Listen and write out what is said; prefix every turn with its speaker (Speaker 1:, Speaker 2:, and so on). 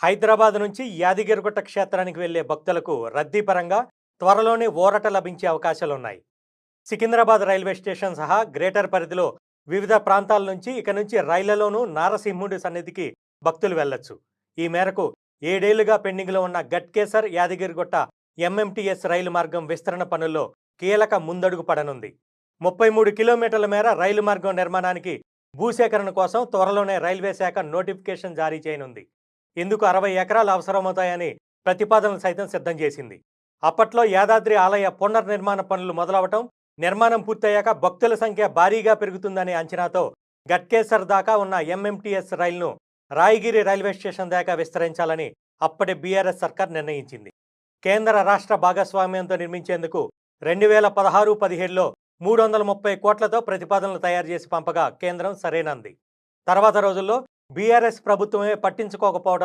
Speaker 1: హైదరాబాద్ నుంచి యాదగిరిగుట్ట క్షేత్రానికి వెళ్లే భక్తులకు రద్దీ పరంగా త్వరలోనే ఊరట లభించే అవకాశాలున్నాయి. సికింద్రాబాద్ రైల్వే స్టేషన్ సహా గ్రేటర్ పరిధిలో వివిధ ప్రాంతాల నుంచి ఇక నుంచి రైళ్లలోనూ నారసింహుడి సన్నిధికి భక్తులు వెళ్లొచ్చు. ఈ మేరకు 7 ఏళ్లుగా పెండింగ్లో ఉన్న గట్కేసర్ యాదగిరిగుట్ట ఎంఎంటీఎస్ రైలు మార్గం విస్తరణ పనుల్లో కీలక ముందడుగు పడనుంది. 33 కిలోమీటర్ల మేర రైలు మార్గం నిర్మాణానికి భూసేకరణ కోసం త్వరలోనే రైల్వే శాఖ నోటిఫికేషన్ జారీ చేయనుంది. ఇందుకు 60 ఎకరాలు అవసరమవుతాయని ప్రతిపాదనలు సైతం సిద్ధం చేసింది. అప్పట్లో యాదాద్రి ఆలయ పునర్నిర్మాణ పనులు మొదలవటం, నిర్మాణం పూర్తయ్యాక భక్తుల సంఖ్య భారీగా పెరుగుతుందనే అంచనాతో గట్కేసర్ దాకా ఉన్న ఎంఎంటీఎస్ రైలును రాయగిరి రైల్వే స్టేషన్ దాకా విస్తరించాలని అప్పటి బీఆర్ఎస్ సర్కార్ నిర్ణయించింది. కేంద్ర రాష్ట్ర భాగస్వామ్యంతో నిర్మించేందుకు 2016-17లో 330 కోట్లతో ప్రతిపాదనలు తయారు చేసి పంపగా కేంద్రం సరేనంది. తర్వాత రోజుల్లో బీఆర్ఎస్ ప్రభుత్వమే పట్టించుకోకపోవడం